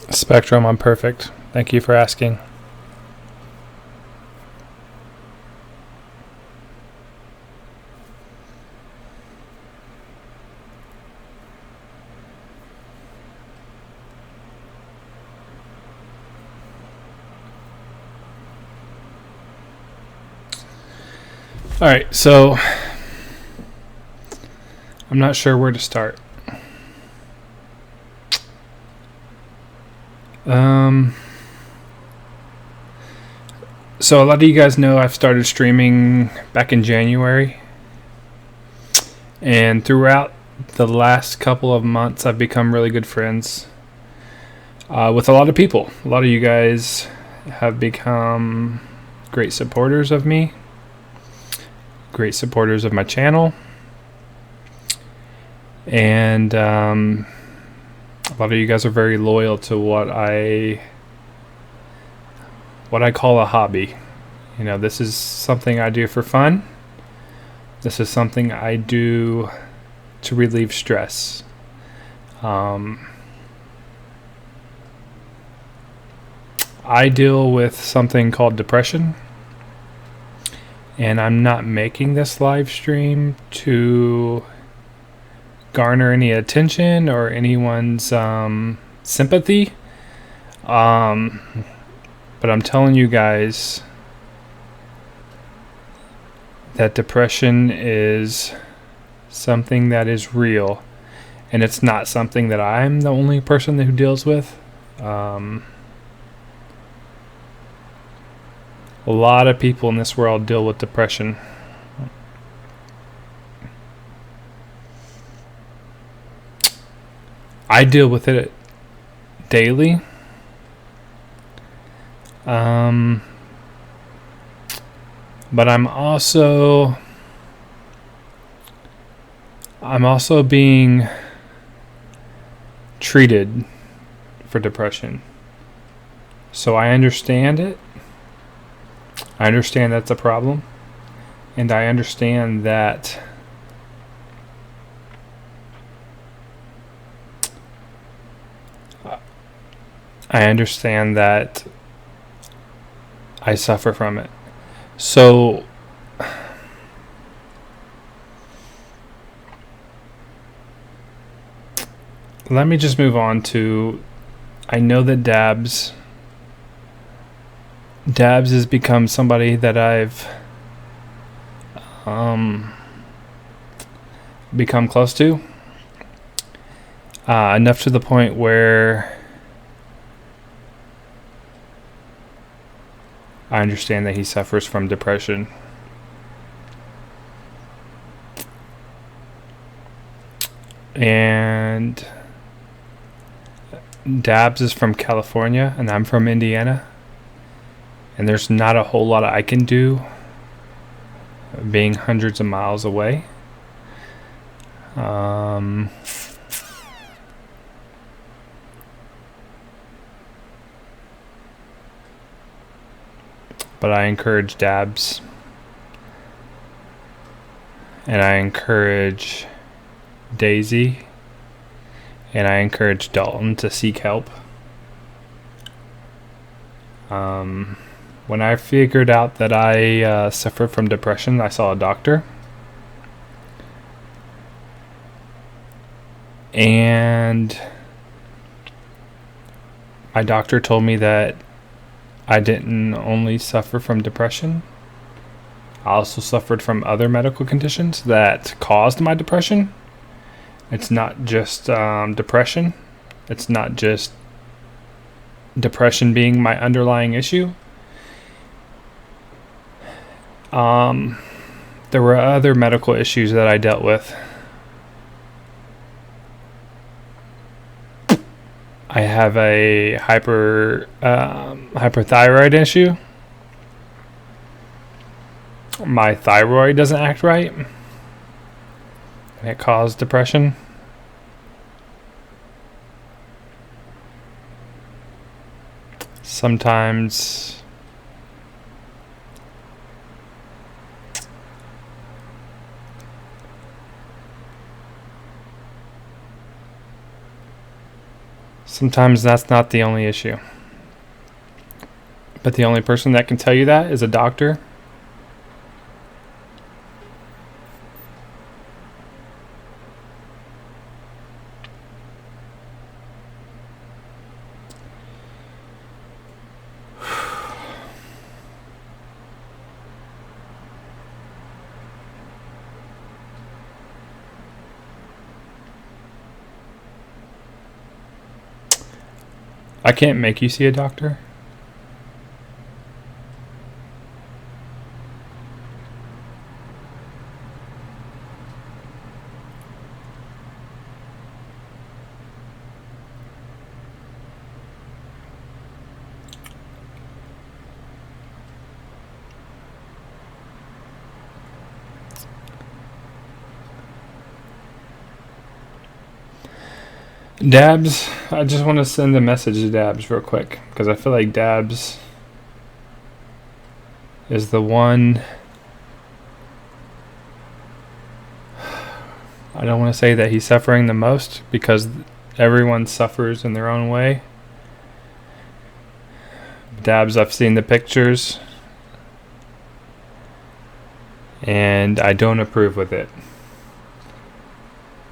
Spectrum, I'm perfect. Thank you for asking. All right, so I'm not sure where to start. So a lot of you guys know I've started streaming back in January, and throughout the last couple of months, I've become really good friends with a lot of people. A lot of you guys have become great supporters of me, great supporters of my channel, and a lot of you guys are very loyal to what I call a hobby. You know, this is something I do for fun. This is something I do to relieve stress. I deal with something called depression, and I'm not making this live stream to garner any attention or anyone's sympathy. But I'm telling you guys that depression is something that is real, and it's not something that I'm the only person who deals with. A lot of people in this world deal with depression. I deal with it daily. But I'm also being treated for depression. So I understand it. I understand that's a problem. And I understand that I suffer from it. So let me just move on to, I know that Dabs has become somebody that I've become close to, enough to the point where I understand that he suffers from depression. And Dabs is from California, and I'm from Indiana. And there's not a whole lot I can do being hundreds of miles away. But I encourage Dabs, and I encourage Daisy, and I encourage Dalton to seek help. When I figured out that I suffered from depression, I saw a doctor. And my doctor told me that I didn't only suffer from depression, I also suffered from other medical conditions that caused my depression. It's not just depression. It's not just depression being my underlying issue. There were other medical issues that I dealt with. I have a hyperthyroid issue. My thyroid doesn't act right, and it caused depression. Sometimes Sometimes that's not the only issue. But the only person that can tell you that is a doctor. I can't make you see a doctor. Dabs, I just want to send a message to Dabs real quick because I feel like Dabs is the one. I don't want to say that he's suffering the most because everyone suffers in their own way. Dabs, I've seen the pictures and I don't approve with it.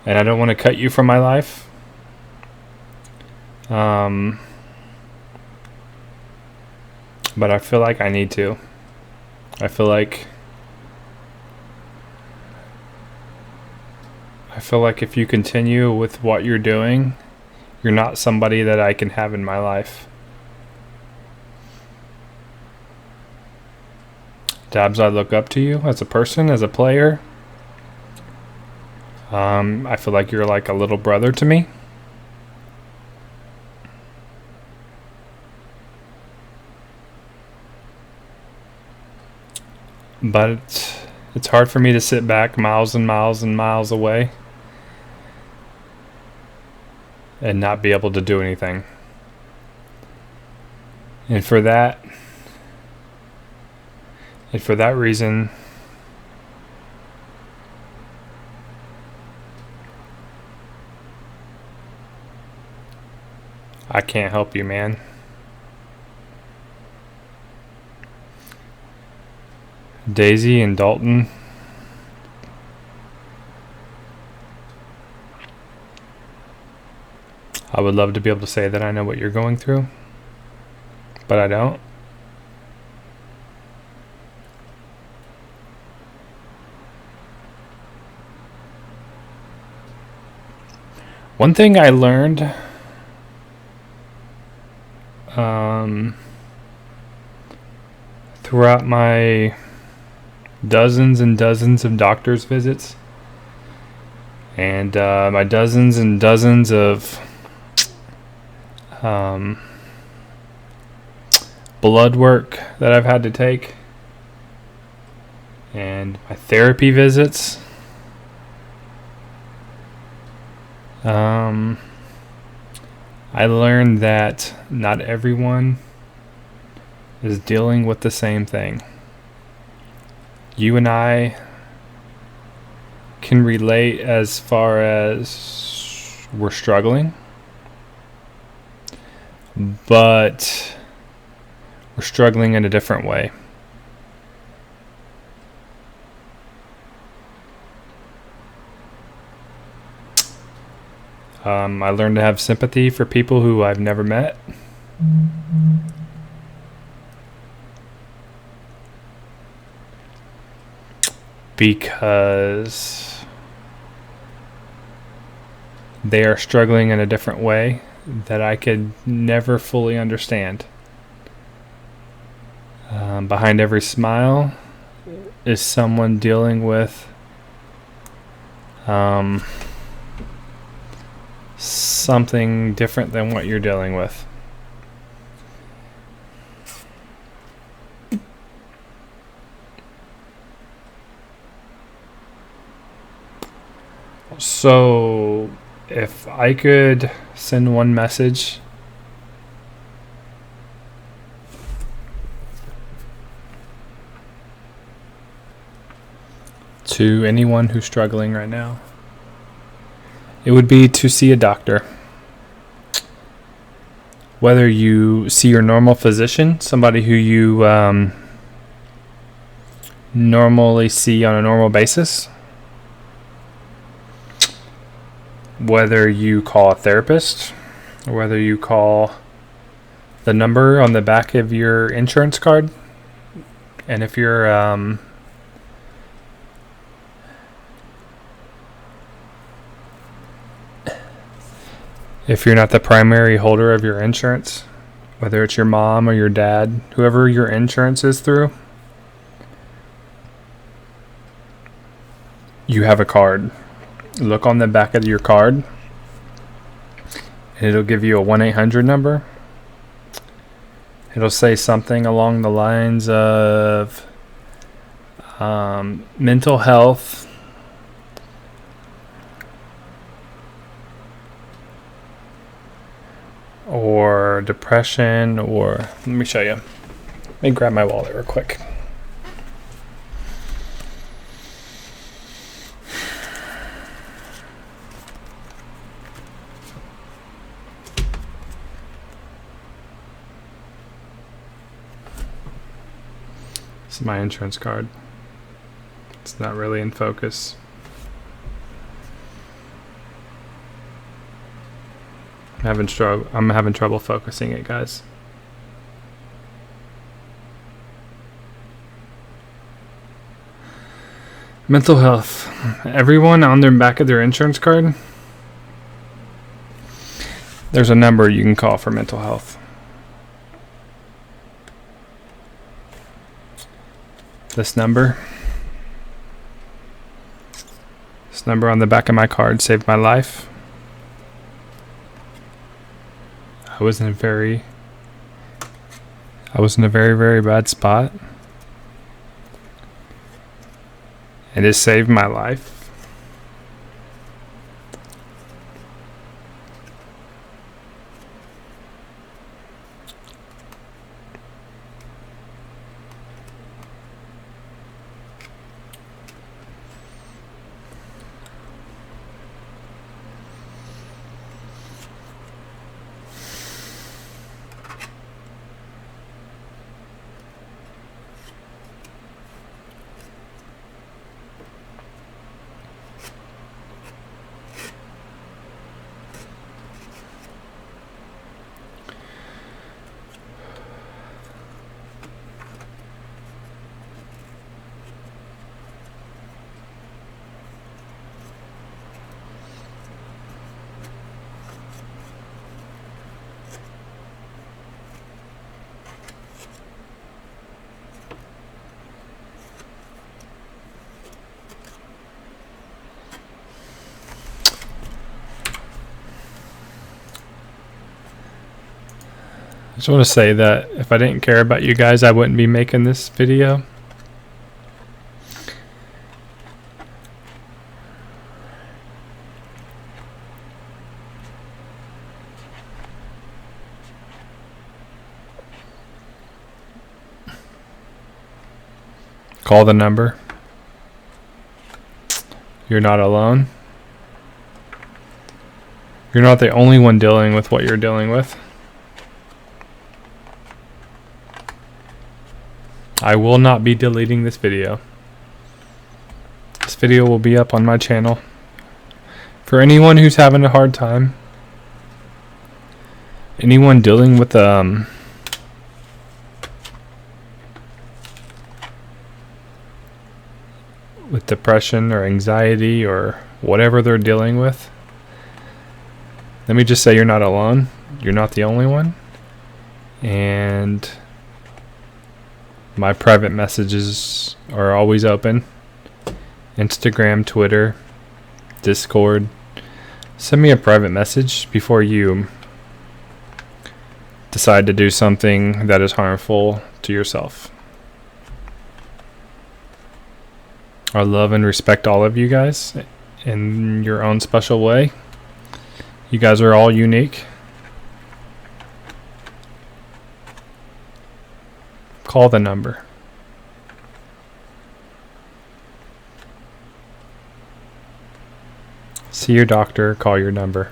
And I don't want to cut you from my life. But I feel like I need to. I feel like if you continue with what you're doing, you're not somebody that I can have in my life. Dabs, I look up to you as a person, as a player. I feel like you're like a little brother to me. But it's hard for me to sit back miles and miles and miles away and not be able to do anything. And for that reason, I can't help you, man. Daisy and Dalton, I would love to be able to say that I know what you're going through, but I don't. One thing I learned throughout my dozens and dozens of doctor's visits and my dozens and dozens of blood work that I've had to take and my therapy visits, I learned that not everyone is dealing with the same thing. You and I can relate as far as we're struggling, but we're struggling in a different way. I learned to have sympathy for people who I've never met. Because they are struggling in a different way that I could never fully understand. Behind every smile is someone dealing with something different than what you're dealing with. So, if I could send one message to anyone who's struggling right now, it would be to see a doctor. whether you see your normal physician, somebody who you normally see on a normal basis, whether you call a therapist, or whether you call the number on the back of your insurance card. And if you're not the primary holder of your insurance, whether it's your mom or your dad, whoever your insurance is through, you have a card. Look on the back of your card, and it'll give you a 1-800 number. It'll say something along the lines of mental health, or depression, or let me show you. Let me grab my wallet real quick. This is my insurance card. It's not really in focus. I'm having trouble focusing it, guys. Mental health. Everyone on the back of their insurance card, there's a number you can call for mental health. This number on the back of my card saved my life. I was in a very, very bad spot, and it saved my life. I just want to say that if I didn't care about you guys, I wouldn't be making this video. Call the number. You're not alone. You're not the only one dealing with what you're dealing with. I will not be deleting this video. This video will be up on my channel. For anyone who's having a hard time, anyone dealing with depression or anxiety or whatever they're dealing with, let me just say you're not alone. You're not the only one. And my private messages are always open. Instagram, Twitter, Discord. Send me a private message before you decide to do something that is harmful to yourself. I love and respect all of you guys in your own special way. You guys are all unique. Call the number. See your doctor, call your number.